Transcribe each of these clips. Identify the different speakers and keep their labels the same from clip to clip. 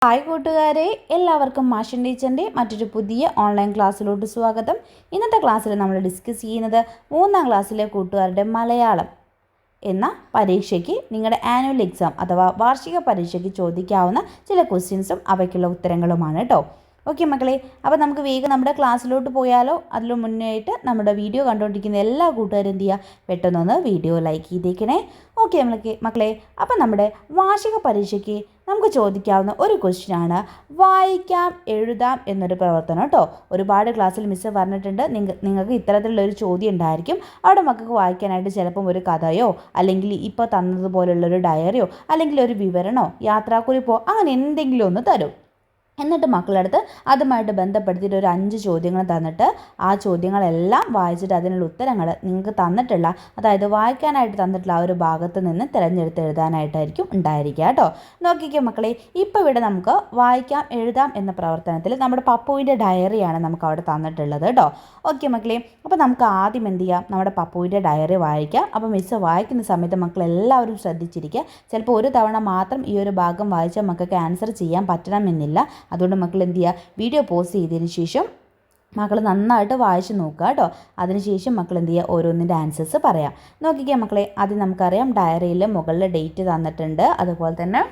Speaker 1: Hi കൂട്ടുകാരെ, എല്ലാവർക്കും മാഷൻ ടീച്ചറിൻ്റെ മറ്റൊരു പുതിയ ഓൺലൈൻ ക്ലാസ്സിലോട്ട് സ്വാഗതം. ഇന്നത്തെ ക്ലാസ്സിൽ നമ്മൾ ഡിസ്കസ് ചെയ്യുന്നത് 3ാം ക്ലാസ്സിലെ കൂട്ടുകാരുടെ മലയാളം എന്ന പരീക്ഷയ്ക്ക് നിങ്ങളുടെ ആനുവൽ എക്സാം അഥവാ വാർഷിക പരീക്ഷയ്ക്ക് ചോദിക്കാവുന്ന ചില ക്വസ്റ്റ്യൻസും അവയ്ക്കുള്ള ഉത്തരങ്ങളുമാണ് കേട്ടോ. ഓക്കെ മക്കളെ, അപ്പോൾ നമുക്ക് വേഗം നമ്മുടെ ക്ലാസ്സിലോട്ട് പോയാലോ? അതിന് മുന്നേയായിട്ട് നമ്മുടെ വീഡിയോ കണ്ടുകൊണ്ടിരിക്കുന്ന എല്ലാ കൂട്ടുകാരും എന്ത് ചെയ്യുക, പെട്ടെന്നൊന്ന് വീഡിയോ ലൈക്ക് ചെയ്തേക്കണേ. ഓക്കെ മക്കളെ, അപ്പോൾ നമ്മുടെ വാർഷിക പരീക്ഷയ്ക്ക് നമുക്ക് ചോദിക്കാവുന്ന ഒരു ക്വസ്റ്റ്യനാണ് വായിക്കാം എഴുതാം എന്നൊരു പ്രവർത്തനം കേട്ടോ. ഒരുപാട് ക്ലാസ്സിൽ മിസ്സ് പറഞ്ഞിട്ടുണ്ട് നിങ്ങൾക്ക് ഇത്തരത്തിലുള്ളൊരു ചോദ്യം ഉണ്ടായിരിക്കും. അവിടെ മക്കൾക്ക് വായിക്കാനായിട്ട് ചിലപ്പം ഒരു കഥയോ അല്ലെങ്കിൽ ഇപ്പോൾ തന്നതുപോലുള്ളൊരു ഡയറിയോ അല്ലെങ്കിൽ ഒരു വിവരണമോ യാത്രാക്കുറിപ്പോ അങ്ങനെ എന്തെങ്കിലും ഒന്ന് തരും. എന്നിട്ട് മക്കളടുത്ത് അതുമായിട്ട് ബന്ധപ്പെടുത്തിയിട്ട് ഒരു 5 ചോദ്യങ്ങൾ തന്നിട്ട് ആ ചോദ്യങ്ങളെല്ലാം വായിച്ചിട്ട് അതിനുള്ള ഉത്തരങ്ങൾ നിങ്ങൾക്ക് തന്നിട്ടുള്ള, അതായത് വായിക്കാനായിട്ട് തന്നിട്ടുള്ള ആ ഒരു ഭാഗത്ത് നിന്ന് തിരഞ്ഞെടുത്ത് എഴുതാനായിട്ടായിരിക്കും ഉണ്ടായിരിക്കുക കേട്ടോ. നോക്കിക്കോ മക്കളെ, ഇപ്പോൾ ഇവിടെ നമുക്ക് വായിക്കാം എഴുതാം എന്ന പ്രവർത്തനത്തിൽ നമ്മുടെ പപ്പുവിൻ്റെ ഡയറിയാണ് നമുക്ക് അവിടെ തന്നിട്ടുള്ളത് കേട്ടോ. ഓക്കെ മക്കളെ, അപ്പോൾ നമുക്ക് ആദ്യം എന്ത് ചെയ്യാം, നമ്മുടെ പപ്പുവിൻ്റെ ഡയറി വായിക്കാം. അപ്പോൾ മിസ്സ് വായിക്കുന്ന സമയത്ത് മക്കളെല്ലാവരും ശ്രദ്ധിച്ചിരിക്കുക. ചിലപ്പോൾ ഒരു തവണ മാത്രം ഈ ഒരു ഭാഗം വായിച്ചാൽ മക്കൾക്ക് ആൻസർ ചെയ്യാൻ പറ്റണമെന്നില്ല. അതുകൊണ്ട് മക്കൾ എന്ത് ചെയ്യുക, വീഡിയോ പോസ് ചെയ്തതിന് ശേഷം മക്കൾ നന്നായിട്ട് വായിച്ച് നോക്കുക കേട്ടോ. അതിനുശേഷം മക്കൾ എന്ത് ചെയ്യുക, ഓരോന്നിൻ്റെ ആൻസേഴ്സ് പറയാം. നോക്കിക്കാം മക്കളെ, ആദ്യം നമുക്കറിയാം ഡയറിയിൽ മുകളിൽ ഡേറ്റ് തന്നിട്ടുണ്ട്, അതുപോലെ തന്നെ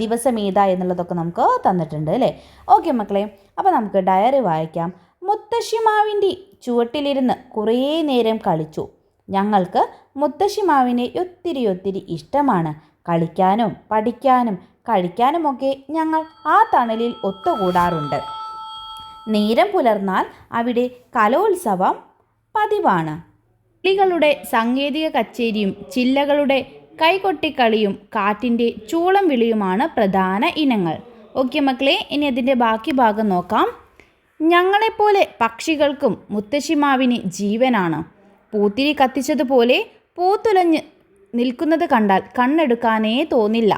Speaker 1: ദിവസം ഏതാ എന്നുള്ളതൊക്കെ നമുക്ക് തന്നിട്ടുണ്ട് അല്ലേ. ഓക്കെ മക്കളെ, അപ്പോൾ നമുക്ക് ഡയറി വായിക്കാം. മുത്തശ്ശിമാവിൻ്റെ ചുവട്ടിലിരുന്ന് കുറേ നേരം കളിച്ചു. ഞങ്ങൾക്ക് മുത്തശ്ശിമാവിനെ ഒത്തിരി ഇഷ്ടമാണ്. കളിക്കാനും പഠിക്കാനും കഴിക്കാനുമൊക്കെ ഞങ്ങൾ ആ തണലിൽ ഒത്തുകൂടാറുണ്ട്. നേരം പുലർന്നാൽ അവിടെ കലോത്സവം പതിവാണ്. കിളികളുടെ സാങ്കേതിക കച്ചേരിയും ചില്ലകളുടെ കൈകൊട്ടിക്കളിയും കാറ്റിൻ്റെ ചൂളം വിളിയുമാണ് പ്രധാന ഇനങ്ങൾ. ഓക്കെ മക്കളെ, ഇനി അതിൻ്റെ ബാക്കി ഭാഗം നോക്കാം. ഞങ്ങളെപ്പോലെ പക്ഷികൾക്കും മുത്തശ്ശിമാവിന് ജീവനാണ്. പൂത്തിരി കത്തിച്ചതുപോലെ പൂത്തുലഞ്ഞ് നിൽക്കുന്നത് കണ്ടാൽ കണ്ണെടുക്കാനേ തോന്നില്ല.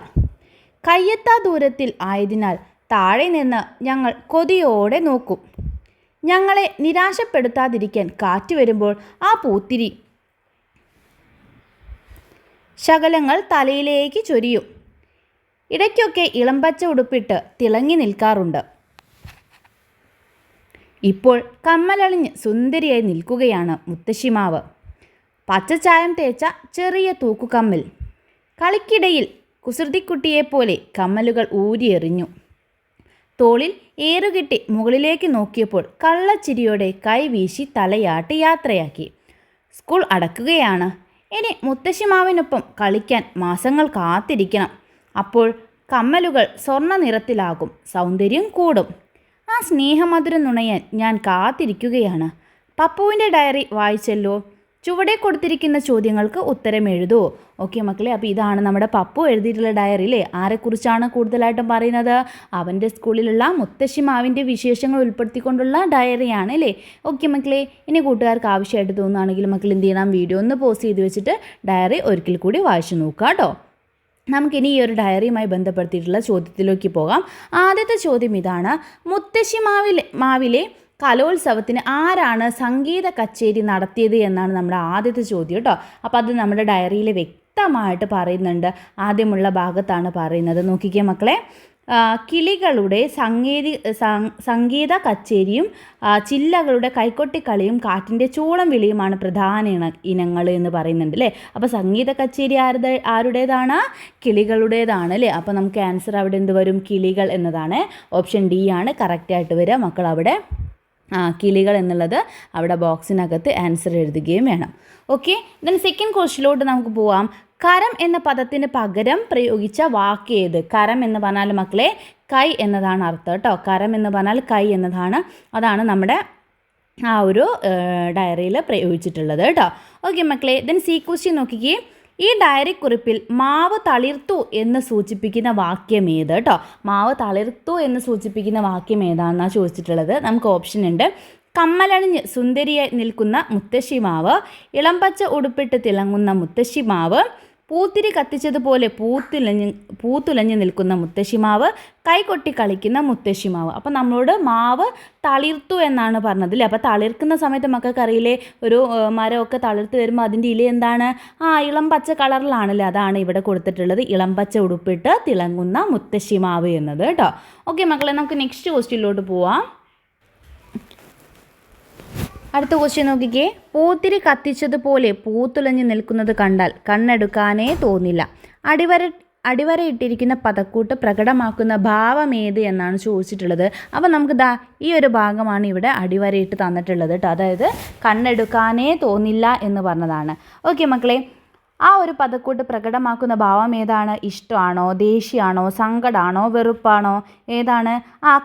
Speaker 1: കയ്യെത്താ ദൂരത്തിൽ ആയതിനാൽ താഴെ നിന്ന് ഞങ്ങൾ കൊതിയോടെ നോക്കും. ഞങ്ങളെ നിരാശപ്പെടുത്താതിരിക്കാൻ കാറ്റ് വരുമ്പോൾ ആ പൂത്തിരി ശകലങ്ങൾ തലയിലേക്ക് ചൊരിയും. ഇടയ്ക്കൊക്കെ ഇളംപച്ച ഉടുപ്പിട്ട് തിളങ്ങി നിൽക്കാറുണ്ട്. ഇപ്പോൾ കമ്മലണിഞ്ഞ് സുന്ദരിയായി നിൽക്കുകയാണ് മുത്തശ്ശിമാവ്. പച്ചച്ചായം തേച്ച ചെറിയ തൂക്കുകമ്മൽ. കളിക്കിടയിൽ കുസൃതിക്കുട്ടിയെപ്പോലെ കമ്മലുകൾ ഊരിയെറിഞ്ഞു. തോളിൽ ഏറുകെട്ടി മുകളിലേക്ക് നോക്കിയപ്പോൾ കള്ളച്ചിരിയോടെ കൈവീശി തലയാട്ടി യാത്രയാക്കി. സ്കൂൾ അടക്കുകയാണ്. ഇനി മുത്തശ്ശിമാവിനൊപ്പം കളിക്കാൻ മാസങ്ങൾ കാത്തിരിക്കണം. അപ്പോൾ കമ്മലുകൾ സ്വർണ്ണ നിറത്തിലാകും, സൗന്ദര്യം കൂടും. ആ സ്നേഹമധുരം നുണയാൻ ഞാൻ കാത്തിരിക്കുകയാണ്. പപ്പുവിൻ്റെ ഡയറി വായിച്ചല്ലോ. ചുവടെ കൊടുത്തിരിക്കുന്ന ചോദ്യങ്ങൾക്ക് ഉത്തരം എഴുതൂ. ഓക്കെ മക്കളെ, അപ്പോൾ ഇതാണ് നമ്മുടെ പപ്പു എഴുതിയിട്ടുള്ള ഡയറി അല്ലേ. ആരെക്കുറിച്ചാണ് കൂടുതലായിട്ടും പറയുന്നത്? അവൻ്റെ സ്കൂളിലുള്ള മുത്തശ്ശിമാവിൻ്റെ വിശേഷങ്ങൾ ഉൾപ്പെടുത്തിക്കൊണ്ടുള്ള ഡയറിയാണ് അല്ലേ. ഓക്കെ മക്കളെ, ഇനി കൂട്ടുകാർക്ക് ആവശ്യമായിട്ട് തോന്നുകയാണെങ്കിൽ മക്കൾ എന്ത് ചെയ്യണം, വീഡിയോ ഒന്ന് പോസ്റ്റ് ചെയ്ത് വെച്ചിട്ട് ഡയറി ഒരിക്കൽ കൂടി വായിച്ചു നോക്കുക കേട്ടോ. നമുക്കിനി ഈ ഒരു ഡയറിയുമായി ബന്ധപ്പെടുത്തിയിട്ടുള്ള ചോദ്യത്തിലേക്ക് പോകാം. ആദ്യത്തെ ചോദ്യം ഇതാണ്: മുത്തശ്ശിമാവിലെ കലോത്സവത്തിന് ആരാണ് സംഗീത കച്ചേരി നടത്തിയത് എന്നാണ് നമ്മുടെ ആദ്യത്തെ ചോദ്യം കേട്ടോ. അപ്പോൾ അത് നമ്മുടെ ഡയറിയിൽ വ്യക്തമായിട്ട് പറയുന്നുണ്ട്. ആദ്യമുള്ള ഭാഗത്താണ് പറയുന്നത്. നോക്കിക്കേ മക്കളെ, കിളികളുടെ സംഗീത കച്ചേരിയും ചില്ലകളുടെ കൈകൊട്ടിക്കളിയും കാറ്റിൻ്റെ ചൂളം വിളിയുമാണ് പ്രധാന ഇനങ്ങൾ എന്ന് പറയുന്നുണ്ട് അല്ലേ. അപ്പോൾ സംഗീത കച്ചേരി ആരുടേതാണ്? കിളികളുടേതാണ് അല്ലേ. അപ്പോൾ നമുക്ക് ആൻസർ അവിടെ എന്ത് വരും? കിളികൾ എന്നതാണ്. ഓപ്ഷൻ ഡി ആണ് കറക്റ്റായിട്ട് വരിക. മക്കൾ അവിടെ കിളികൾ എന്നുള്ളത് അവിടെ ബോക്സിനകത്ത് ആൻസർ എഴുതുകയും വേണം. ഓക്കെ, ദെൻ സെക്കൻഡ് ക്വസ്റ്റ്യനിലോട്ട് നമുക്ക് പോവാം. കരം എന്ന പദത്തിന് പകരം പ്രയോഗിച്ച വാക്ക് ഏത്? കരം എന്ന് പറഞ്ഞാൽ മക്കളെ കൈ എന്നതാണ് അർത്ഥം കേട്ടോ. കരം എന്ന് പറഞ്ഞാൽ കൈ എന്നതാണ്. അതാണ് നമ്മുടെ ആ ഒരു ഡയറിയിൽ പ്രയോഗിച്ചിട്ടുള്ളത് കേട്ടോ. ഓക്കെ മക്കളെ, ദെൻ സി ക്വസ്റ്റ്യൻ നോക്കിക്കേ. ഈ ഡയറി കുറിപ്പിൽ മാവ് തളിർത്തു എന്ന് സൂചിപ്പിക്കുന്ന വാക്യം ഏത് കേട്ടോ. മാവ് തളിർത്തു എന്ന് സൂചിപ്പിക്കുന്ന വാക്യം ഏതാണെന്നാണ് ചോദിച്ചിട്ടുള്ളത്. നമുക്ക് ഓപ്ഷൻ ഉണ്ട്. കമ്മലണിഞ്ഞ് സുന്ദരിയായി നിൽക്കുന്ന മുത്തശ്ശിമാവ്, ഇളംപച്ച ഉടുപ്പിട്ട് തിളങ്ങുന്ന മുത്തശ്ശിമാവ്, പൂത്തിരി കത്തിച്ചതുപോലെ പൂത്തുലഞ്ഞ് നിൽക്കുന്ന മുത്തശ്ശിമാവ്, കൈകൊട്ടി കളിക്കുന്ന മുത്തശ്ശിമാവ്. അപ്പം നമ്മളോട് മാവ് തളിർത്തു എന്നാണ് പറഞ്ഞത് അല്ലേ. അപ്പോൾ തളിർക്കുന്ന സമയത്ത് മക്കൾക്ക് അറിയില്ലേ, ഒരു മരമൊക്കെ തളിർത്ത് വരുമ്പോൾ അതിൻ്റെ ഇല എന്താണ്, ഇളം പച്ച കളറിലാണല്ലേ. അതാണ് ഇവിടെ കൊടുത്തിട്ടുള്ളത്, ഇളം പച്ച ഉടുപ്പിട്ട് തിളങ്ങുന്ന മുത്തശ്ശിമാവ് എന്നത് കേട്ടോ. ഓക്കെ മക്കളെ, നമുക്ക് നെക്സ്റ്റ് ക്വസ്റ്റ്യനിലോട്ട് പോവാം. അടുത്ത ക്വസ്റ്റ്യൻ നോക്കിക്കേ. പൂത്തിരി കത്തിച്ചതുപോലെ പൂത്തുലഞ്ഞ് നിൽക്കുന്നത് കണ്ടാൽ കണ്ണെടുക്കാനേ തോന്നില്ല. അടിവരയിട്ടിരിക്കുന്ന പദക്കൂട്ട് പ്രകടമാക്കുന്ന ഭാവമേത് എന്നാണ് ചോദിച്ചിട്ടുള്ളത്. അപ്പോൾ നമുക്ക് ഈ ഒരു ഭാഗമാണ് ഇവിടെ അടിവരയിട്ട് തന്നിട്ടുള്ളത് കേട്ടോ. അതായത് കണ്ണെടുക്കാനേ തോന്നില്ല എന്ന് പറഞ്ഞതാണ്. ഓക്കെ മക്കളെ, ആ ഒരു പദക്കൂട്ട് പ്രകടമാക്കുന്ന ഭാവം ഏതാണ്? ഇഷ്ടമാണോ, ദേഷ്യമാണോ, സങ്കടമാണോ, വെറുപ്പാണോ, ഏതാണ്?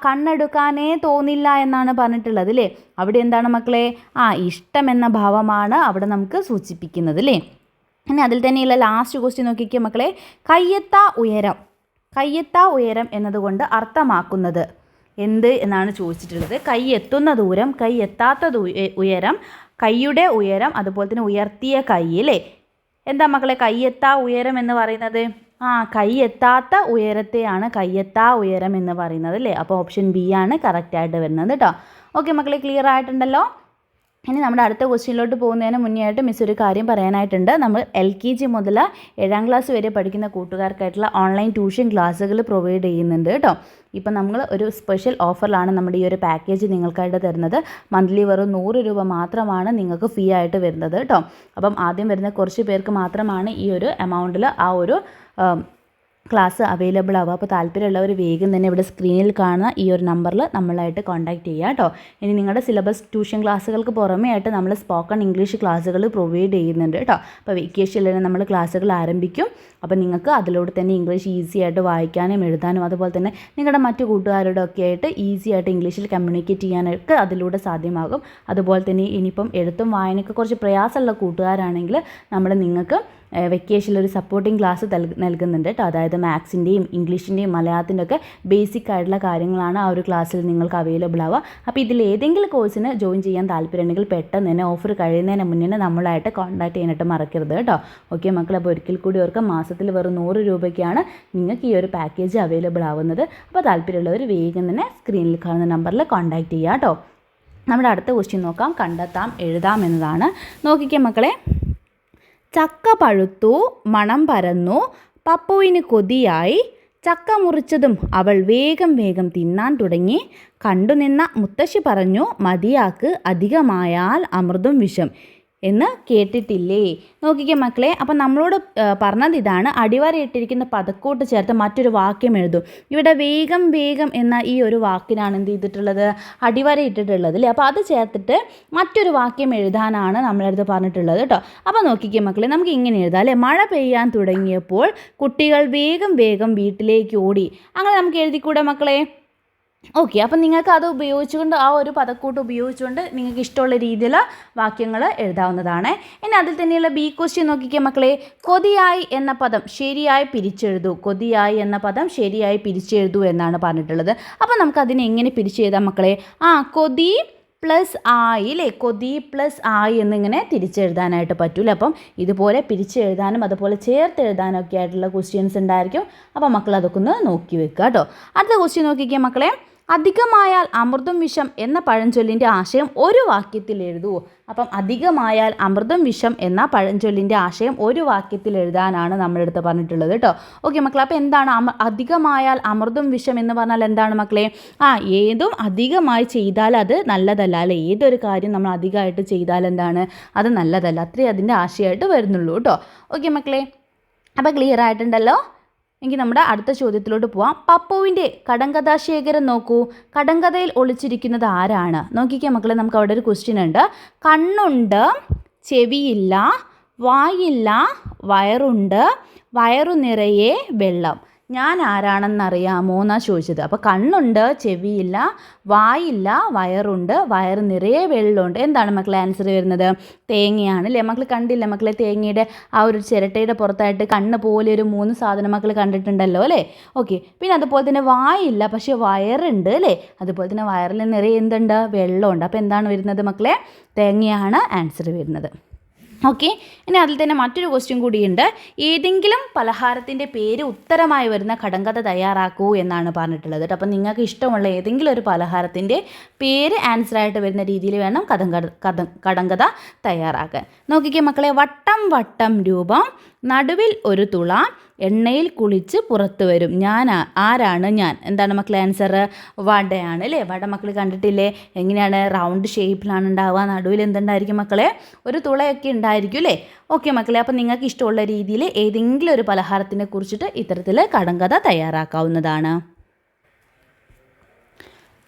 Speaker 1: കണ്ണെടുക്കാനേ തോന്നില്ല എന്നാണ് പറഞ്ഞിട്ടുള്ളത് അല്ലേ. അവിടെ എന്താണ് മക്കളെ? ഇഷ്ടം എന്ന ഭാവമാണ് അവിടെ നമുക്ക് സൂചിപ്പിക്കുന്നത് അല്ലേ. ഇനി അതിൽ തന്നെയുള്ള ലാസ്റ്റ് ക്വസ്റ്റ്യൻ നോക്കിക്കുക മക്കളെ. കയ്യെത്താ ഉയരം എന്നതുകൊണ്ട് അർത്ഥമാക്കുന്നത് എന്ത് എന്നാണ് ചോദിച്ചിട്ടുള്ളത്. കൈയെത്തുന്ന ദൂരം, കൈയെത്താത്ത ഉയരം, കൈയുടെ ഉയരം, അതുപോലെ തന്നെ ഉയർത്തിയ കൈ അല്ലേ. എന്താ മക്കളെ കയ്യെത്താ ഉയരം എന്ന് പറയുന്നത്? കയ്യെത്താത്ത ഉയരത്തെയാണ് കയ്യെത്താ ഉയരം എന്ന് പറയുന്നത് അല്ലേ. അപ്പോൾ ഓപ്ഷൻ ബി ആണ് കറക്റ്റായിട്ട് വരുന്നത് കേട്ടോ. ഓക്കെ മക്കളെ, ക്ലിയർ ആയിട്ടുണ്ടല്ലോ. ഇനി നമ്മുടെ അടുത്ത ക്വസ്റ്റ്യനിലോട്ട് പോകുന്നതിന് മുന്നേ ആയിട്ട് മിസ് ഒരു കാര്യം പറയാനായിട്ടുണ്ട്. നമ്മൾ LKG മുതൽ 7ാം ക്ലാസ് വരെ പഠിക്കുന്ന കൂട്ടുകാർക്കായിട്ടുള്ള ഓൺലൈൻ ട്യൂഷൻ ക്ലാസ്സുകൾ പ്രൊവൈഡ് ചെയ്യുന്നുണ്ട് കേട്ടോ. ഇപ്പം നമ്മൾ ഒരു സ്പെഷ്യൽ ഓഫറിലാണ് നമ്മുടെ ഈ ഒരു പാക്കേജ് നിങ്ങൾക്കായിട്ട് തരുന്നത്. മന്ത്ലി വെറും 100 രൂപ മാത്രമാണ് നിങ്ങൾക്ക് ഫീ ആയിട്ട് വരുന്നത് കേട്ടോ. അപ്പം ആദ്യം വരുന്ന കുറച്ച് പേർക്ക് മാത്രമാണ് ഈ ഒരു എമൗണ്ടിൽ ആ ഒരു ക്ലാസ് അവൈലബിൾ ആവുക. അപ്പോൾ താല്പര്യമുള്ളവർ വേഗം തന്നെ ഇവിടെ സ്ക്രീനിൽ കാണുന്ന ഈ ഒരു നമ്പറിൽ നമ്മളായിട്ട് കോൺടാക്റ്റ് ചെയ്യുക കേട്ടോ. ഇനി നിങ്ങളുടെ സിലബസ് ട്യൂഷൻ ക്ലാസ്സുകൾക്ക് പുറമേ ആയിട്ട് നമ്മൾ സ്പോക്കൺ ഇംഗ്ലീഷ് ക്ലാസ്സുകൾ പ്രൊവൈഡ് ചെയ്യുന്നുണ്ട് കേട്ടോ. അപ്പോൾ വെക്കേഷനിൽ തന്നെ നമ്മൾ ക്ലാസ്സുകൾ ആരംഭിക്കും. അപ്പോൾ നിങ്ങൾക്ക് അതിലൂടെ തന്നെ ഇംഗ്ലീഷ് ഈസി ആയിട്ട് വായിക്കാനും എഴുതാനും അതുപോലെ തന്നെ നിങ്ങളുടെ മറ്റു കൂട്ടുകാരുടെ ഒക്കെ ആയിട്ട് ഈസി ആയിട്ട് ഇംഗ്ലീഷിൽ കമ്മ്യൂണിക്കേറ്റ് ചെയ്യാനൊക്കെ അതിലൂടെ സാധ്യമാകും. അതുപോലെ തന്നെ ഇനിയിപ്പം എഴുത്തും വായനയൊക്കെ കുറച്ച് പ്രയാസമുള്ള കൂട്ടുകാരാണെങ്കിൽ നമ്മൾ നിങ്ങൾക്ക് വെക്കേഷനിൽ ഒരു സപ്പോർട്ടിംഗ് ക്ലാസ് നൽകുന്നുണ്ട് കേട്ടോ. അതായത് മാത്സിൻ്റെയും ഇംഗ്ലീഷിൻ്റെയും മലയാളത്തിൻ്റെ ഒക്കെ ബേസിക് ആയിട്ടുള്ള കാര്യങ്ങളാണ് ആ ഒരു ക്ലാസ്സിൽ നിങ്ങൾക്ക് അവൈലബിൾ ആവുക. അപ്പോൾ ഇതിൽ ഏതെങ്കിലും കോഴ്സിന് ജോയിൻ ചെയ്യാൻ താല്പര്യമുണ്ടെങ്കിൽ പെട്ടെന്ന് തന്നെ ഓഫർ കഴിയുന്നതിന് മുന്നേ നമ്മളായിട്ട് കോൺടാക്ട് ചെയ്യാനായിട്ട് മറക്കരുത് കേട്ടോ. ഓക്കെ മക്കൾ, അപ്പോൾ ഒരിക്കൽ കൂടി ഓർക്കാം, മാസത്തിൽ വെറും 100 രൂപയ്ക്കാണ് നിങ്ങൾക്ക് ഈ ഒരു പാക്കേജ് അവൈലബിൾ ആവുന്നത്. അപ്പോൾ താല്പര്യമുള്ളവർ വേഗം തന്നെ സ്ക്രീനിൽ കാണുന്ന നമ്പറിൽ കോൺടാക്ട് ചെയ്യുക കേട്ടോ. നമ്മുടെ അടുത്ത ക്വസ്റ്റ്യൻ നോക്കാം. കണ്ടെത്താം എഴുതാം എന്നതാണ്. നോക്കിക്കേ മക്കളെ. ചക്ക പഴുത്തു, മണം പരന്നു, പപ്പുവിന് കൊതിയായി, ചക്ക മുറിച്ചതും അവൾ വേഗം വേഗം തിന്നാൻ തുടങ്ങി. കണ്ടുനിന്ന മുത്തശ്ശി പറഞ്ഞു, മതിയാക്ക്, അധികമായാൽ അമൃതും വിഷം എന്ന് കേട്ടിട്ടില്ലേ? നോക്കിക്കേ മക്കളെ, അപ്പം നമ്മളോട് പറഞ്ഞത് ഇതാണ്. അടിവരയിട്ടിരിക്കുന്ന പദക്കൂട്ട് ചേർത്ത് മറ്റൊരു വാക്യം എഴുതും. ഇവിടെ വേഗം വേഗം എന്ന ഈ ഒരു വാക്കിനാണ് എന്ത് ചെയ്തിട്ടുള്ളത്? അടിവരയിട്ടിട്ടുള്ളത് അല്ലേ. അപ്പോൾ അത് ചേർത്തിട്ട് മറ്റൊരു വാക്യം എഴുതാനാണ് നമ്മളടുത്ത് പറഞ്ഞിട്ടുള്ളത് കേട്ടോ. അപ്പോൾ നോക്കിക്കേ മക്കളെ, നമുക്ക് ഇങ്ങനെ എഴുതാം അല്ലേ. മഴ പെയ്യാൻ തുടങ്ങിയപ്പോൾ കുട്ടികൾ വേഗം വേഗം വീട്ടിലേക്ക് ഓടി. അങ്ങനെ നമുക്ക് എഴുതിക്കൂടെ മക്കളെ? ഓക്കെ, അപ്പം നിങ്ങൾക്ക് അത് ഉപയോഗിച്ചുകൊണ്ട് ആ ഒരു പദക്കൂട്ട് ഉപയോഗിച്ചുകൊണ്ട് നിങ്ങൾക്ക് ഇഷ്ടമുള്ള രീതിയിൽ വാക്യങ്ങൾ എഴുതാവുന്നതാണ്. ഇനി അതിൽ തന്നെയുള്ള ബി ക്വസ്റ്റ്യൻ നോക്കിക്കുക മക്കളെ. കൊതിയായി എന്ന പദം ശരിയായി പിരിച്ചെഴുതൂ. കൊതിയായി എന്ന പദം ശരിയായി പിരിച്ചെഴുതൂ എന്നാണ് പറഞ്ഞിട്ടുള്ളത്. അപ്പോൾ നമുക്കതിനെ എങ്ങനെ പിരിച്ചെഴുതാം മക്കളെ? കൊതി പ്ലസ് ആയി അല്ലേ. കൊതി പ്ലസ് ആയി എന്നിങ്ങനെ തിരിച്ചെഴുതാനായിട്ട് പറ്റൂല. അപ്പം ഇതുപോലെ പിരിച്ചെഴുതാനും അതുപോലെ ചേർത്ത് എഴുതാനും ഒക്കെ ആയിട്ടുള്ള ക്വസ്റ്റ്യൻസ് ഉണ്ടായിരിക്കും. അപ്പോൾ മക്കൾ അതൊക്കെ ഒന്ന് നോക്കി വെക്കുക കേട്ടോ. അടുത്ത ക്വസ്റ്റ്യൻ നോക്കിക്കുക മക്കളെ. അധികമായാൽ അമൃതും വിഷം എന്ന പഴഞ്ചൊല്ലിൻ്റെ ആശയം ഒരു വാക്യത്തിൽ എഴുതൂ. അപ്പം അധികമായാൽ അമൃതും വിഷം എന്ന പഴഞ്ചൊല്ലിൻ്റെ ആശയം ഒരു വാക്യത്തിൽ എഴുതാനാണ് നമ്മുടെ അടുത്ത് പറഞ്ഞിട്ടുള്ളത് കേട്ടോ. ഓക്കെ മക്കളെ, അപ്പോൾ എന്താണ് അധികമായാൽ അമൃതും വിഷം എന്ന് പറഞ്ഞാൽ എന്താണ് മക്കളെ? ഏതും അധികമായി ചെയ്താൽ അത് നല്ലതല്ല അല്ലേ. ഏതൊരു കാര്യം നമ്മൾ അധികമായിട്ട് ചെയ്താൽ എന്താണ്, അത് നല്ലതല്ല. അത്രയും അതിൻ്റെ ആശയമായിട്ട് വരുന്നുള്ളൂ കേട്ടോ. ഓക്കെ മക്കളെ, അപ്പോൾ ക്ലിയർ ആയിട്ടുണ്ടല്ലോ. എങ്കിൽ നമ്മുടെ അടുത്ത ചോദ്യത്തിലോട്ട് പോവാം. പപ്പുവിൻ്റെ കടങ്കഥാശേഖരം നോക്കൂ. കടങ്കഥയിൽ ഒളിച്ചിരിക്കുന്നത് ആരാണ്? നോക്കിക്കുക മക്കളെ, നമുക്ക് അവിടെ ഒരു ക്വസ്റ്റ്യൻ ഉണ്ട്. കണ്ണുണ്ട്, ചെവിയില്ല, വായില്ല, വയറുണ്ട്, വയറു നിറയെ വെള്ളം. ഞാൻ ആരാണെന്നറിയാമോ എന്നാണ് ചോദിച്ചത്. അപ്പോൾ കണ്ണുണ്ട്, ചെവിയില്ല, വായില്ല, വയറുണ്ട്, വയറ് നിറയെ വെള്ളമുണ്ട്. എന്താണ് മക്കളെ ആൻസർ വരുന്നത്? തേങ്ങയാണ് അല്ലേ. മക്കൾ കണ്ടില്ല മക്കളെ, തേങ്ങയുടെ ആ ഒരു ചിരട്ടയുടെ പുറത്തായിട്ട് കണ്ണ് പോലെ ഒരു 3 സാധനം മക്കൾ കണ്ടിട്ടുണ്ടല്ലോ അല്ലേ. ഓക്കെ, പിന്നെ അതുപോലെ തന്നെ വായില്ല, പക്ഷേ വയറുണ്ട് അല്ലേ. അതുപോലെ തന്നെ വയറിൽ നിറയെ എന്തുണ്ട്? വെള്ളമുണ്ട്. അപ്പോൾ എന്താണ് വരുന്നത് മക്കളെ? തേങ്ങയാണ് ആൻസർ വരുന്നത്. ഓക്കെ, ഇനി അതിൽ തന്നെ മറ്റൊരു ക്വസ്റ്റ്യൻ കൂടിയുണ്ട്. ഏതെങ്കിലും പലഹാരത്തിൻ്റെ പേര് ഉത്തരമായി വരുന്ന കടങ്കഥ തയ്യാറാക്കൂ എന്നാണ് പറഞ്ഞിട്ടുള്ളത് കേട്ടോ. അപ്പം നിങ്ങൾക്ക് ഇഷ്ടമുള്ള ഏതെങ്കിലും ഒരു പലഹാരത്തിൻ്റെ പേര് ആൻസറായിട്ട് വരുന്ന രീതിയിൽ വേണം കടങ്കഥ തയ്യാറാക്കാൻ. നോക്കിക്കേ മക്കളെ, വട്ടം വട്ടം രൂപം, നടുവിൽ ഒരു തുള, എണ്ണയിൽ കുളിച്ച് പുറത്തു വരും, ആരാണ് ഞാൻ? എന്താണ് മക്കളെ ആൻസർ? വടയാണ് അല്ലേ. വട മക്കൾ കണ്ടിട്ടില്ലേ? എങ്ങനെയാണ്? റൗണ്ട് ഷേപ്പിലാണ് ഉണ്ടാവുക. നടുവിൽ എന്തുണ്ടായിരിക്കും മക്കളെ? ഒരു തുളയൊക്കെ ഉണ്ടായിരിക്കും അല്ലേ. ഓക്കെ മക്കളെ, അപ്പം നിങ്ങൾക്ക് ഇഷ്ടമുള്ള രീതിയിൽ ഏതെങ്കിലും ഒരു പലഹാരത്തിനെ കുറിച്ചിട്ട് ഇത്തരത്തിൽ കടങ്കഥ തയ്യാറാക്കാവുന്നതാണ്.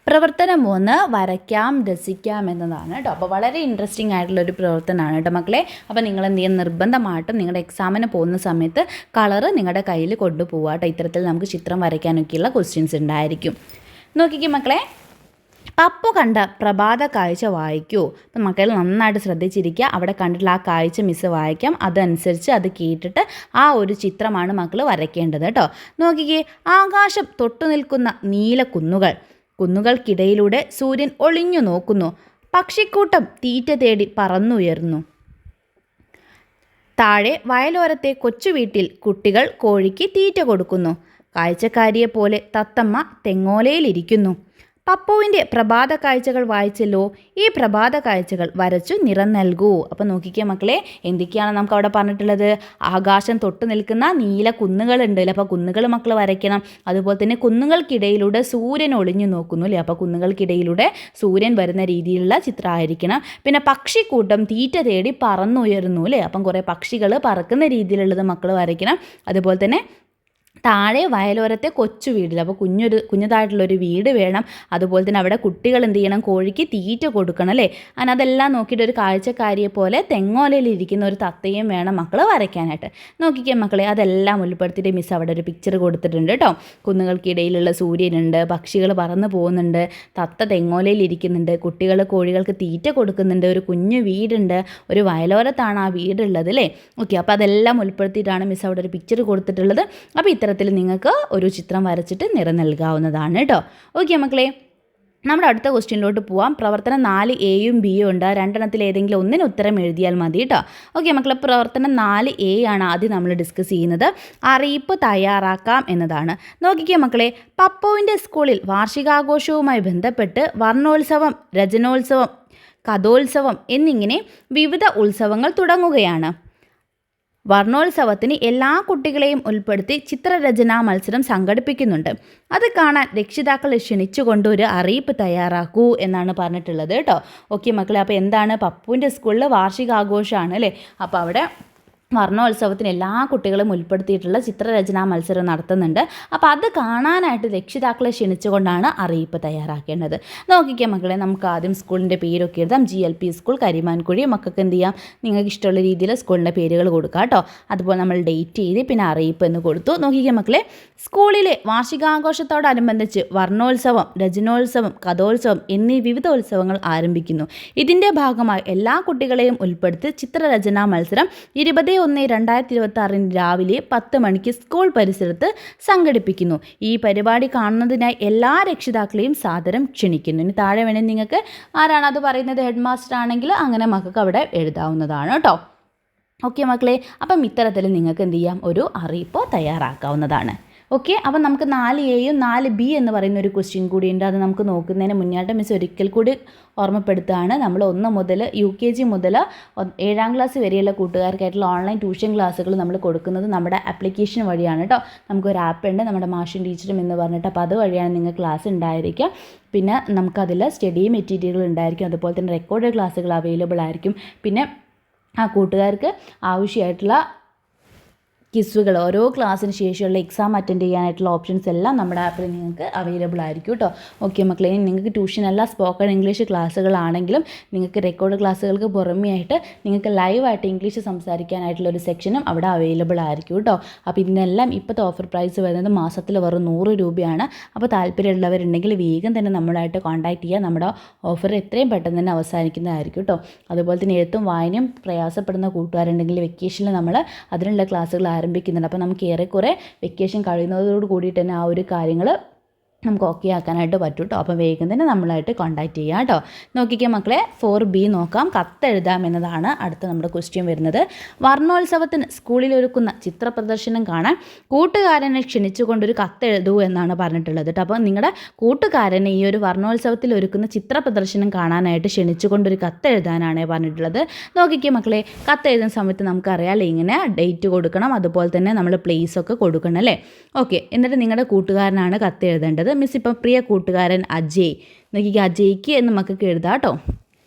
Speaker 1: പ്രവർത്തനം 3 വരയ്ക്കാം രസിക്കാം എന്നതാണ് കേട്ടോ. അപ്പോൾ വളരെ ഇൻട്രസ്റ്റിംഗ് ആയിട്ടുള്ളൊരു പ്രവർത്തനമാണ് കേട്ടോ മക്കളെ. അപ്പോൾ നിങ്ങൾ എന്ത് ചെയ്യുക, നിർബന്ധമായിട്ടും നിങ്ങളുടെ എക്സാമിന് പോകുന്ന സമയത്ത് കളറ് നിങ്ങളുടെ കയ്യിൽ കൊണ്ടുപോവുക കേട്ടോ. ഇത്തരത്തിൽ നമുക്ക് ചിത്രം വരയ്ക്കാനൊക്കെയുള്ള ക്വസ്റ്റ്യൻസ് ഉണ്ടായിരിക്കും. നോക്കിക്കേ മക്കളെ, പപ്പു കണ്ട പ്രഭാത കാഴ്ച വായിക്കൂ. അപ്പം മക്കൾ നന്നായിട്ട് ശ്രദ്ധിച്ചിരിക്കുക. അവിടെ കണ്ടിട്ടുള്ള ആ കാഴ്ച മിസ്സ് വായിക്കാം. അതനുസരിച്ച് അത് കേട്ടിട്ട് ആ ഒരു ചിത്രമാണ് മക്കൾ വരയ്ക്കേണ്ടത് കേട്ടോ. നോക്കിക്കേ, ആകാശം തൊട്ടു നിൽക്കുന്ന നീല കുന്നുകൾ, കുന്നുകൾക്കിടയിലൂടെ സൂര്യൻ ഒളിഞ്ഞു നോക്കുന്നു, പക്ഷിക്കൂട്ടം തീറ്റ തേടി പറന്നുയർന്നു. താഴെ വയലോരത്തെ കൊച്ചുവീട്ടിൽ കുട്ടികൾ കോഴിക്ക് തീറ്റ കൊടുക്കുന്നു. കാഴ്ചക്കാരിയെപ്പോലെ തത്തമ്മ തെങ്ങോലയിലിരിക്കുന്നു. പപ്പുവിൻ്റെ പ്രഭാത കാഴ്ചകൾ വായിച്ചല്ലോ, ഈ പ്രഭാത കാഴ്ചകൾ വരച്ചു നിറം നൽകൂ. അപ്പം നോക്കിക്കേ മക്കളെ, എന്തൊക്കെയാണ് നമുക്ക് അവിടെ പറഞ്ഞിട്ടുള്ളത്? ആകാശം തൊട്ട് നിൽക്കുന്ന നീല കുന്നുകളുണ്ടല്ലോ, അപ്പോൾ കുന്നുകൾ മക്കൾ വരയ്ക്കണം. അതുപോലെ തന്നെ കുന്നുകൾക്കിടയിലൂടെ സൂര്യൻ ഒളിഞ്ഞു നോക്കുന്നു അല്ലേ, അപ്പോൾ കുന്നുകൾക്കിടയിലൂടെ സൂര്യൻ വരുന്ന രീതിയിലുള്ള ചിത്രമായിരിക്കണം. പിന്നെ പക്ഷിക്കൂട്ടം തീറ്റ തേടി പറന്നുയരുന്നു അല്ലേ, അപ്പം കുറേ പക്ഷികൾ പറക്കുന്ന രീതിയിലുള്ളത് മക്കൾ വരയ്ക്കണം. അതുപോലെ തന്നെ താഴെ വയലോരത്തെ കൊച്ചു വീടിൽ, അപ്പോൾ കുഞ്ഞതായിട്ടുള്ളൊരു വീട് വേണം. അതുപോലെ തന്നെ അവിടെ കുട്ടികൾ എന്ത് ചെയ്യണം? കോഴിക്ക് തീറ്റ കൊടുക്കണം അല്ലേ. അങ്ങനെ അതെല്ലാം നോക്കിയിട്ട് ഒരു കാഴ്ചക്കാരിയെ പോലെ തെങ്ങോലയിലിരിക്കുന്ന ഒരു തത്തയും വേണം മക്കൾ വരയ്ക്കാനായിട്ട്. നോക്കിക്കേ മക്കളെ, അതെല്ലാം ഉൾപ്പെടുത്തിയിട്ട് മിസ് അവിടെ ഒരു പിക്ചർ കൊടുത്തിട്ടുണ്ട് കേട്ടോ. കുന്നുകൾക്കിടയിലുള്ള സൂര്യനുണ്ട്, പക്ഷികൾ പറന്ന് പോകുന്നുണ്ട്, തത്ത തെങ്ങോലയിലിരിക്കുന്നുണ്ട്, കുട്ടികൾ കോഴികൾക്ക് തീറ്റ കൊടുക്കുന്നുണ്ട്, ഒരു കുഞ്ഞു വീടുണ്ട്, ഒരു വയലോരത്താണ് ആ വീടുള്ളത് അല്ലേ. ഓക്കെ, അപ്പോൾ അതെല്ലാം ഉൾപ്പെടുത്തിയിട്ടാണ് മിസ് അവിടെ ഒരു പിക്ചർ കൊടുത്തിട്ടുള്ളത്. അപ്പോൾ ഇത്തരത്തിൽ നിങ്ങൾക്ക് ഒരു ചിത്രം വരച്ചിട്ട് നിറം നൽകാവുന്നതാണ് കേട്ടോ. ഓക്കെ മക്കളെ, നമ്മുടെ അടുത്ത ക്വസ്റ്റ്യനിലോട്ട് പോവാം. പ്രവർത്തനം 4A-യും B-യും ഉണ്ട്. രണ്ടെണ്ണത്തിൽ ഏതെങ്കിലും ഒന്നിന് ഉത്തരം എഴുതിയാൽ മതി കേട്ടോ. ഓക്കെ മക്കളെ, പ്രവർത്തനം 4A ആണ് ആദ്യം നമ്മൾ ഡിസ്കസ് ചെയ്യുന്നത്. അറിയിപ്പ് തയ്യാറാക്കാം എന്നതാണ്. നോക്കിക്കേ മക്കളെ, പപ്പുവിൻ്റെ സ്കൂളിൽ വാർഷികാഘോഷവുമായി ബന്ധപ്പെട്ട് വർണ്ണോത്സവം, രചനോത്സവം, കഥോത്സവം എന്നിങ്ങനെ വിവിധ ഉത്സവങ്ങൾ തുടങ്ങുകയാണ്. വർണ്ണോത്സവത്തിന് എല്ലാ കുട്ടികളെയും ഉൾപ്പെടുത്തി ചിത്രരചനാ മത്സരം സംഘടിപ്പിക്കുന്നുണ്ട്. അത് കാണാൻ രക്ഷിതാക്കളെ ക്ഷണിച്ചുകൊണ്ട് ഒരു അറിയിപ്പ് തയ്യാറാക്കൂ എന്നാണ് പറഞ്ഞിട്ടുള്ളത് കേട്ടോ. ഓക്കെ മക്കളെ, അപ്പോൾ എന്താണ്? പപ്പുവിൻ്റെ സ്കൂളിൽ വാർഷികാഘോഷമാണ് അല്ലേ. അപ്പോൾ അവിടെ വർണ്ണോത്സവത്തിന് എല്ലാ കുട്ടികളും ഉൾപ്പെടുത്തിയിട്ടുള്ള ചിത്രരചനാ മത്സരം നടത്തുന്നുണ്ട്. അപ്പോൾ അത് കാണാനായിട്ട് രക്ഷിതാക്കളെ ക്ഷണിച്ചുകൊണ്ടാണ് അറിയിപ്പ് തയ്യാറാക്കേണ്ടത്. നോക്കിക്കാം മക്കളെ, നമുക്ക് ആദ്യം സ്കൂളിൻ്റെ പേരൊക്കെ എഴുതാം. GLP school Karimankuzhi. മക്കൾക്ക് എന്ത് ചെയ്യാം? നിങ്ങൾക്ക് ഇഷ്ടമുള്ള രീതിയിൽ സ്കൂളിൻ്റെ പേരുകൾ കൊടുക്കാം കേട്ടോ. അതുപോലെ നമ്മൾ ഡേറ്റ് ചെയ്ത് പിന്നെ അറിയിപ്പ് എന്ന് കൊടുത്തു. നോക്കിക്കാം മക്കളെ, സ്കൂളിലെ വാർഷികാഘോഷത്തോടനുബന്ധിച്ച് വർണ്ണോത്സവം, രചനോത്സവം, കഥോത്സവം എന്നീ വിവിധ ഉത്സവങ്ങൾ ആരംഭിക്കുന്നു. ഇതിൻ്റെ ഭാഗമായി എല്ലാ കുട്ടികളെയും ഉൾപ്പെടുത്തി ചിത്രരചനാ മത്സരം 21/2026 രാവിലെ 10 മണിക്ക് സ്കൂൾ പരിസരത്ത് സംഘടിപ്പിക്കുന്നു. ഈ പരിപാടി കാണുന്നതിനായി എല്ലാ രക്ഷിതാക്കളെയും സാദരം ക്ഷണിക്കുന്നു. ഇനി താഴെ വേണമെങ്കിൽ നിങ്ങൾക്ക് ആരാണ് അത് പറയുന്നത്? ഹെഡ് മാസ്റ്റർ ആണെങ്കിൽ അങ്ങനെ മക്കൾക്ക് അവിടെ എഴുതാവുന്നതാണ് കേട്ടോ. ഓക്കെ മക്കളെ, അപ്പം ഇത്തരത്തിൽ നിങ്ങൾക്ക് എന്ത് ചെയ്യാം? ഒരു അറിയിപ്പ് തയ്യാറാക്കാവുന്നതാണ്. ഓക്കെ, അപ്പം നമുക്ക് 4A-യും 4B എന്ന് പറയുന്ന ഒരു ക്വസ്റ്റ്യൻ കൂടിയുണ്ട്. അത് നമുക്ക് നോക്കുന്നതിന് മുന്നായിട്ട് മിസ് ഒരിക്കൽ കൂടി ഓർമ്മപ്പെടുത്തുകയാണ്. നമ്മൾ 1 മുതൽ UKG മുതൽ 7ാം ക്ലാസ് വരെയുള്ള കൂട്ടുകാർക്കായിട്ടുള്ള ഓൺലൈൻ ട്യൂഷൻ ക്ലാസ്സുകൾ നമ്മൾ കൊടുക്കുന്നത് നമ്മുടെ ആപ്ലിക്കേഷൻ വഴിയാണ് കേട്ടോ. നമുക്കൊരു ആപ്പ് ഉണ്ട്, നമ്മുടെ മാഷൻ ടീച്ചറും എന്ന് പറഞ്ഞിട്ട്. അപ്പോൾ അത് വഴിയാണ് നിങ്ങൾക്ക് ക്ലാസ് ഉണ്ടായിരിക്കുക. പിന്നെ നമുക്കതിൽ സ്റ്റഡി മെറ്റീരിയലുകൾ ഉണ്ടായിരിക്കും. അതുപോലെ തന്നെ റെക്കോർഡ് ക്ലാസ്സുകൾ അവൈലബിൾ ആയിരിക്കും. പിന്നെ ആ കൂട്ടുകാർക്ക് ആവശ്യമായിട്ടുള്ള ക്വിസുകൾ, ഓരോ ക്ലാസ്സിന് ശേഷമുള്ള എക്സാം അറ്റൻഡ് ചെയ്യാനായിട്ടുള്ള ഓപ്ഷൻസ് എല്ലാം നമ്മുടെ ആപ്പിൽ നിങ്ങൾക്ക് അവൈലബിൾ ആയിരിക്കും കേട്ടോ. ഓക്കെ മക്കളെ, നിങ്ങൾക്ക് ട്യൂഷനല്ല സ്പോക്കൺ ഇംഗ്ലീഷ് ക്ലാസ്സുകളാണെങ്കിലും നിങ്ങൾക്ക് റെക്കോർഡ് ക്ലാസ്സുകൾക്ക് പുറമേ ആയിട്ട് നിങ്ങൾക്ക് ലൈവായിട്ട് ഇംഗ്ലീഷ് സംസാരിക്കാനായിട്ടുള്ള ഒരു സെക്ഷനും അവിടെ അവൈലബിൾ ആയിരിക്കും കേട്ടോ. അപ്പോൾ ഇതിനെല്ലാം ഇപ്പോഴത്തെ ഓഫർ പ്രൈസ് വരുന്നത് മാസത്തിൽ വെറും 100 രൂപയാണ്. അപ്പോൾ താല്പര്യമുള്ളവരുണ്ടെങ്കിൽ വേഗം തന്നെ നമ്മളായിട്ട് കോൺടാക്ട് ചെയ്യുക. നമ്മുടെ ഓഫർ എത്രയും പെട്ടെന്ന് തന്നെ അവസാനിക്കുന്നതായിരിക്കും കേട്ടോ. അതുപോലെ തന്നെ എഴുത്തും വായനയും പ്രയാസപ്പെടുന്ന കൂട്ടുകാരുണ്ടെങ്കിൽ വെക്കേഷനിൽ നമ്മൾ അതിനുള്ള ക്ലാസ്സുകൾ ആരംഭിക്കുന്നുണ്ട്. അപ്പോൾ നമുക്ക് ഏറെക്കുറെ വെക്കേഷൻ കഴിയുന്നതോട് കൂടിയിട്ട് തന്നെ ആ ഒരു കാര്യങ്ങൾ നമുക്ക് ഓക്കെ ആക്കാനായിട്ട് പറ്റും കേട്ടോ. അപ്പോൾ വേഗം തന്നെ നമ്മളായിട്ട് കോൺടാക്റ്റ് ചെയ്യുക കേട്ടോ. നോക്കിക്കേ മക്കളെ, 4B നോക്കാം. കത്തെഴുതാം എന്നതാണ് അടുത്ത നമ്മുടെ ക്വസ്റ്റ്യൻ വരുന്നത്. വർണ്ണോത്സവത്തിന് സ്കൂളിൽ ഒരുക്കുന്ന ചിത്ര പ്രദർശനം കാണാൻ കൂട്ടുകാരനെ ക്ഷണിച്ചുകൊണ്ടൊരു കത്തെഴുതൂ എന്നാണ് പറഞ്ഞിട്ടുള്ളത് കേട്ടോ. അപ്പോൾ നിങ്ങളുടെ കൂട്ടുകാരനെ ഈ ഒരു വർണ്ണോത്സവത്തിൽ ഒരുക്കുന്ന ചിത്ര പ്രദർശനം കാണാനായിട്ട് ക്ഷണിച്ചുകൊണ്ടൊരു കത്തെഴുതാനാണ് പറഞ്ഞിട്ടുള്ളത്. നോക്കിക്കേ മക്കളെ, കത്തെഴുതുന്ന സമയത്ത് നമുക്കറിയാമല്ലോ ഇങ്ങനെ ഡേറ്റ് കൊടുക്കണം, അതുപോലെ തന്നെ നമ്മൾ പ്ലേസൊക്കെ കൊടുക്കണം അല്ലേ. ഓക്കെ, എന്നിട്ട് നിങ്ങളുടെ കൂട്ടുകാരനാണ് കത്തെഴുതേണ്ടത്. മിസ് ഇപ്പം പ്രിയ കൂട്ടുകാരൻ അജയ്, നോക്കിക്കുക അജയ്ക്ക് എന്ന് മക്കൾക്ക് എഴുതാം കേട്ടോ.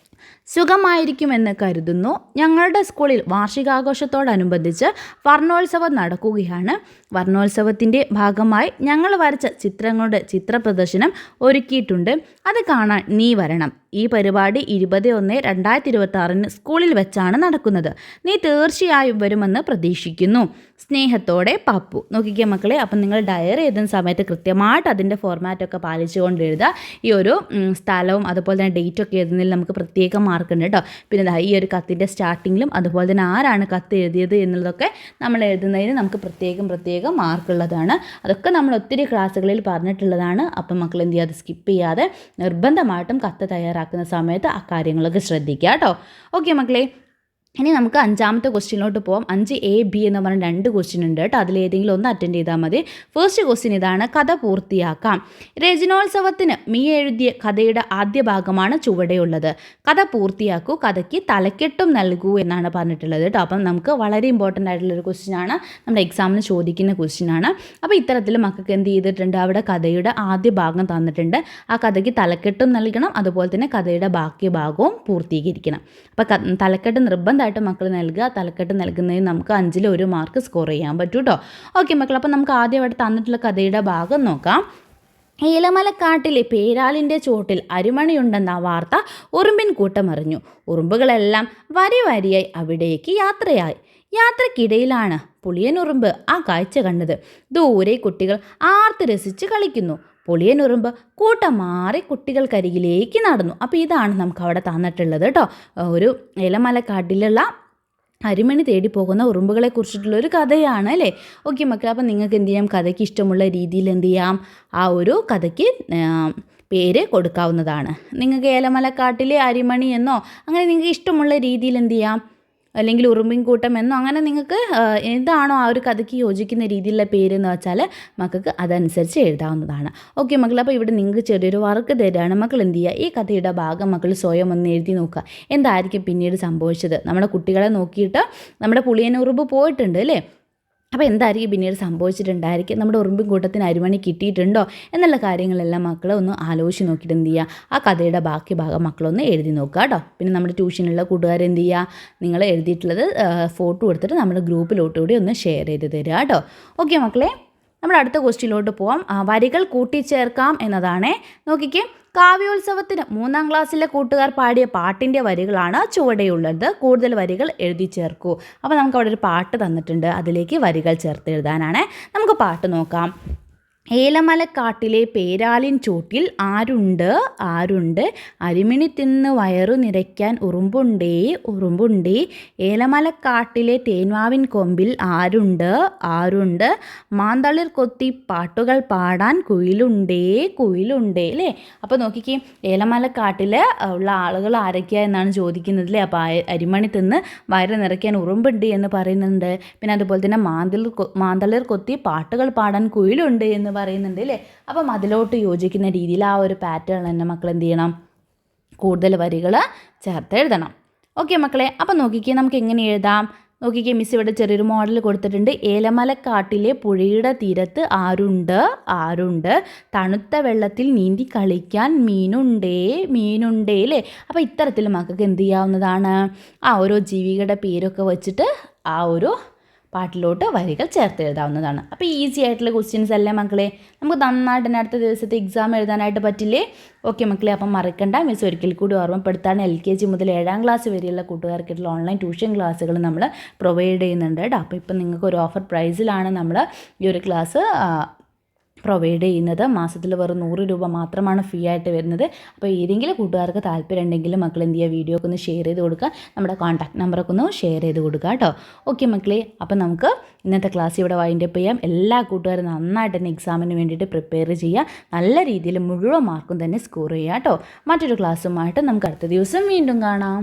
Speaker 1: സുഖമായിരിക്കുമെന്ന് കരുതുന്നു. ഞങ്ങളുടെ സ്കൂളിൽ വാർഷികാഘോഷത്തോടനുബന്ധിച്ച് വർണ്ണോത്സവം നടക്കുകയാണ്. വർണ്ണോത്സവത്തിൻ്റെ ഭാഗമായി ഞങ്ങൾ വരച്ച ചിത്രങ്ങളുടെ ചിത്ര പ്രദർശനം ഒരുക്കിയിട്ടുണ്ട്. അത് കാണാൻ നീ വരണം. ഈ പരിപാടി 20/1/2026 സ്കൂളിൽ വെച്ചാണ് നടക്കുന്നത്. നീ തീർച്ചയായും വരുമെന്ന് പ്രതീക്ഷിക്കുന്നു. സ്നേഹത്തോടെ പപ്പു. നോക്കിക്കുക മക്കളെ, അപ്പം നിങ്ങൾ ഡയറി എഴുതുന്ന സമയത്ത് കൃത്യമായിട്ട് അതിൻ്റെ ഫോർമാറ്റൊക്കെ പാലിച്ചുകൊണ്ട് എഴുതുക. ഈ ഒരു സ്ഥലവും അതുപോലെ തന്നെ ഡേറ്റൊക്കെ എഴുതുന്നതിൽ നമുക്ക് പ്രത്യേകം മാർക്ക് ഉണ്ട് കേട്ടോ. പിന്നെ ഈ ഒരു കത്തിൻ്റെ സ്റ്റാർട്ടിങ്ങിലും അതുപോലെ തന്നെ ആരാണ് കത്ത് എഴുതിയത് എന്നുള്ളതൊക്കെ നമ്മൾ എഴുതുന്നതിന് നമുക്ക് പ്രത്യേകം മാർക്കുള്ളതാണ്. അതൊക്കെ നമ്മൾ ഒത്തിരി ക്ലാസ്സുകളിൽ പറഞ്ഞിട്ടുള്ളതാണ്. അപ്പം മക്കൾ എന്ത് ചെയ്യാതെ സ്കിപ്പ് ചെയ്യാതെ നിർബന്ധമായിട്ടും കത്ത് തയ്യാറാക്കുന്ന സമയത്ത് ആ കാര്യങ്ങളൊക്കെ ശ്രദ്ധിക്കുക കേട്ടോ. ഓക്കെ മക്കളെ, ഇനി നമുക്ക് 5ാമത്തെ ക്വസ്റ്റ്യനിലോട്ട് പോകാം. 5A-B എന്ന് പറഞ്ഞ 2 ക്വസ്റ്റ്യൻ ഉണ്ട് കേട്ടോ. അതിലേതെങ്കിലും ഒന്ന് അറ്റൻഡ് ചെയ്താൽ മതി. ഫസ്റ്റ് ക്വസ്റ്റ്യൻ ഇതാണ്, കഥ പൂർത്തിയാക്കാം. രചനോത്സവത്തിന് മീ എഴുതിയ കഥയുടെ ആദ്യ ഭാഗമാണ് ചുവടെയുള്ളത്. കഥ പൂർത്തിയാക്കൂ, കഥയ്ക്ക് തലക്കെട്ടും നൽകൂ എന്നാണ് പറഞ്ഞിട്ടുള്ളത് കേട്ടോ. അപ്പം നമുക്ക് വളരെ ഇമ്പോർട്ടൻ്റ് ആയിട്ടുള്ളൊരു ക്വസ്റ്റ്യനാണ്, നമ്മുടെ എക്സാമിന് ചോദിക്കുന്ന ക്വസ്റ്റ്യനാണ്. അപ്പോൾ ഇത്തരത്തിൽ മക്കൾക്ക് എന്ത് ചെയ്തിട്ടുണ്ട്, അവിടെ കഥയുടെ ആദ്യ ഭാഗം തന്നിട്ടുണ്ട്. ആ കഥയ്ക്ക് തലക്കെട്ടും നൽകണം, അതുപോലെ തന്നെ കഥയുടെ ബാക്കി ഭാഗവും പൂർത്തീകരിക്കണം. അപ്പോൾ തലക്കെട്ട് നിർബന്ധമായിട്ട് മക്കൾ നൽകുക. തലക്കെട്ട് നൽകുന്നതിന് നമുക്ക് 5ൽ 1 മാർക്ക് സ്കോർ ചെയ്യാൻ പറ്റും കേട്ടോ. ഓക്കെ മക്കൾ, അപ്പോൾ നമുക്ക് ആദ്യം അവിടെ തന്നിട്ടുള്ള കഥയുടെ ഭാഗം നോക്കാം. ഏലമലക്കാട്ടിലെ പേരാലിൻ്റെ ചോട്ടിൽ അരിമണിയുണ്ടെന്ന വാർത്ത ഉറുമ്പിൻ കൂട്ടമറിഞ്ഞു. ഉറുമ്പുകളെല്ലാം വരിയായി അവിടേക്ക് യാത്രയായി. യാത്രക്കിടയിലാണ് പുളിയനുറുമ്പ് ആ കാഴ്ച കണ്ടത്. ദൂരെ കുട്ടികൾ ആർത്ത് രസിച്ച് കളിക്കുന്നു. പുളിയനുറുമ്പ് കൂട്ടം മാറി കുട്ടികൾക്കരികിലേക്ക് നടന്നു. അപ്പോൾ ഇതാണ് നമുക്ക് അവിടെ തന്നിട്ടുള്ളത് കേട്ടോ. ഒരു ഏലമലക്കാട്ടിലുള്ള അരിമണി തേടി പോകുന്ന ഉറുമ്പുകളെ കുറിച്ചിട്ടുള്ളൊരു കഥയാണ് അല്ലേ. ഓക്കെ മക്കൾ, അപ്പോൾ നിങ്ങൾക്ക് എന്ത് ചെയ്യാം, കഥയ്ക്ക് ഇഷ്ടമുള്ള രീതിയിൽ എന്ത് ചെയ്യാം, ആ ഒരു കഥയ്ക്ക് പേര് കൊടുക്കാവുന്നതാണ്. നിങ്ങൾക്ക് ഏലമലക്കാട്ടിലെ അരിമണി എന്നോ അങ്ങനെ നിങ്ങൾക്ക് ഇഷ്ടമുള്ള രീതിയിൽ എന്ത് ചെയ്യാം, അല്ലെങ്കിൽ ഉറുമ്പിൻ കൂട്ടം എന്നോ അങ്ങനെ നിങ്ങൾക്ക് എന്താണോ ആ ഒരു കഥയ്ക്ക് യോജിക്കുന്ന രീതിയിലുള്ള പേരെന്ന് വെച്ചാൽ മക്കൾക്ക് അതനുസരിച്ച് എഴുതാവുന്നതാണ്. ഓക്കെ മക്കൾ, അപ്പോൾ ഇവിടെ നിങ്ങൾക്ക് ചെറിയൊരു വർക്ക് തരികയാണ്. മക്കൾ എന്ത് ചെയ്യുക, ഈ കഥയുടെ ഭാഗം മക്കൾ സ്വയം ഒന്ന് എഴുതി നോക്കുക. എന്തായിരിക്കും പിന്നീട് സംഭവിച്ചത്. നമ്മുടെ കുട്ടികളെ നോക്കിയിട്ട് നമ്മുടെ പുളിയനുറുമ്പ് പോയിട്ടുണ്ട് അല്ലേ. അപ്പോൾ എന്തായിരിക്കും പിന്നീട് സംഭവിച്ചിട്ടുണ്ടായിരിക്കും, നമ്മുടെ ഉറുമ്പിൻ കൂട്ടത്തിന് അരിമണി കിട്ടിയിട്ടുണ്ടോ എന്നുള്ള കാര്യങ്ങളെല്ലാം മക്കൾ ഒന്ന് ആലോചിച്ച് നോക്കിയിട്ട് എന്ത് ചെയ്യുക, ആ കഥയുടെ ബാക്കി ഭാഗം മക്കളൊന്ന് എഴുതി നോക്കുക കേട്ടോ. പിന്നെ നമ്മുടെ ട്യൂഷനുള്ള കൂട്ടുകാർ എന്ത് ചെയ്യുക, നിങ്ങൾ എഴുതിയിട്ടുള്ളത് ഫോട്ടോ എടുത്തിട്ട് നമ്മുടെ ഗ്രൂപ്പിലോട്ടുകൂടി ഒന്ന് ഷെയർ ചെയ്ത് തരിക കേട്ടോ. ഓക്കെ മക്കളെ, നമ്മുടെ അടുത്ത ക്വസ്റ്റ്യനിലോട്ട് പോവാം. വരികൾ കൂട്ടിച്ചേർക്കാം എന്നതാണേ. നോക്കിക്കേ, കാവ്യോത്സവത്തിന് 3ാം ക്ലാസ്സിലെ കൂട്ടുകാർ പാടിയ പാട്ടിൻ്റെ വരികളാണ് ചുവടെയുള്ളത്. കൂടുതൽ വരികൾ എഴുതി ചേർക്കൂ. അപ്പോൾ നമുക്ക് അവിടെ ഒരു പാട്ട് തന്നിട്ടുണ്ട്, അതിലേക്ക് വരികൾ ചേർത്ത് എഴുതാനാണ്. നമുക്ക് പാട്ട് നോക്കാം. ഏലമലക്കാട്ടിലെ പേരാലിൻ ചോട്ടിൽ ആരുണ്ട് അരിമിണി തിന്ന് വയറു നിറയ്ക്കാൻ ഉറുമ്പുണ്ടേ ഏലമലക്കാട്ടിലെ തേന്മാവിൻ കൊമ്പിൽ ആരുണ്ട് മാന്തളിർ കൊത്തി പാട്ടുകൾ പാടാൻ കുയിലുണ്ടേ അല്ലേ. അപ്പോൾ നോക്കിക്കേ, ഏലമലക്കാട്ടിൽ ഉള്ള ആളുകൾ ആരൊക്കെയാണ് എന്നാണ് ചോദിക്കുന്നത് അല്ലേ. അപ്പോൾ അരിമണി തിന്ന് വയറ് നിറയ്ക്കാൻ ഉറുമ്പുണ്ട് എന്ന് പറയുന്നുണ്ട്. പിന്നെ അതുപോലെ തന്നെ മാന്തളിർ കൊത്തി പാട്ടുകൾ പാടാൻ കുയിലുണ്ട് എന്ന് പറയുന്നുണ്ട് അല്ലേ. അപ്പം അതിലോട്ട് യോജിക്കുന്ന രീതിയിൽ ആ ഒരു പാറ്റേൺ തന്നെ മക്കൾ എന്ത് ചെയ്യണം, കൂടുതൽ വരികൾ ചേർത്ത് എഴുതണം. ഓക്കെ മക്കളെ, അപ്പം നോക്കിക്കേ നമുക്ക് എങ്ങനെ എഴുതാം. നോക്കിക്കേ, മിസ് ഇവിടെ ചെറിയൊരു മോഡൽ കൊടുത്തിട്ടുണ്ട്. ഏലമലക്കാട്ടിലെ പുഴയുടെ തീരത്ത് ആരുണ്ട് തണുത്ത വെള്ളത്തിൽ നീന്തി കളിക്കാൻ മീനുണ്ടേ അല്ലേ. അപ്പോൾ ഇത്തരത്തിൽ മക്കൾക്ക് എന്ത് ചെയ്യാവുന്നതാണ്, ആ ഓരോ ജീവികളുടെ പേരൊക്കെ വെച്ചിട്ട് ആ ഒരു പാട്ടിലോട്ട് വരികൾ ചേർത്ത് എഴുതാവുന്നതാണ്. അപ്പോൾ ഈസി ആയിട്ടുള്ള ക്വസ്റ്റ്യൻസ് അല്ലേ മക്കളെ, നമുക്ക് നന്നായിട്ട് തന്നെ അടുത്ത ദിവസത്തെ എക്സാം എഴുതാനായിട്ട് പറ്റില്ലേ. ഓക്കെ മക്കളെ, അപ്പം മറക്കണ്ട, മിസ് ഒരിക്കൽ കൂടി ഓർമ്മപ്പെടുത്താണ്, LKG മുതൽ 7ാം ക്ലാസ് വരെയുള്ള കൂട്ടുകാർക്കുള്ള ഓൺലൈൻ ട്യൂഷൻ ക്ലാസ്സുകൾ നമ്മൾ പ്രൊവൈഡ് ചെയ്യുന്നുണ്ട് കേട്ടോ. അപ്പോൾ ഇപ്പം നിങ്ങൾക്ക് ഒരു ഓഫർ പ്രൈസിലാണ് നമ്മൾ ഈ ഒരു ക്ലാസ് പ്രൊവൈഡ് ചെയ്യുന്നത്. മാസത്തിൽ വെറും 100 രൂപ മാത്രമാണ് ഫീ ആയിട്ട് വരുന്നത്. അപ്പോൾ ഏതെങ്കിലും കൂട്ടുകാർക്ക് താല്പര്യം ഉണ്ടെങ്കിൽ മക്കൾ എന്ത് ചെയ്യുക, വീഡിയോ ഒക്കെ ഒന്ന് ഷെയർ ചെയ്ത് കൊടുക്കുക, നമ്മുടെ കോൺടാക്ട് നമ്പറൊക്കെ ഒന്ന് ഷെയർ ചെയ്ത് കൊടുക്കുക കേട്ടോ. ഓക്കെ മക്കളെ, അപ്പോൾ നമുക്ക് ഇന്നത്തെ ക്ലാസ് ഇവിടെ വൈൻഡപ്പ് ചെയ്യാം. എല്ലാ കൂട്ടുകാരും നന്നായിട്ട് തന്നെ എക്സാമിന് വേണ്ടിയിട്ട് പ്രിപ്പയർ ചെയ്യുക, നല്ല രീതിയിൽ മുഴുവൻ മാർക്കും തന്നെ സ്കോർ ചെയ്യുക കേട്ടോ. മറ്റൊരു ക്ലാസ്സുമായിട്ട് നമുക്ക് അടുത്ത ദിവസം വീണ്ടും കാണാം.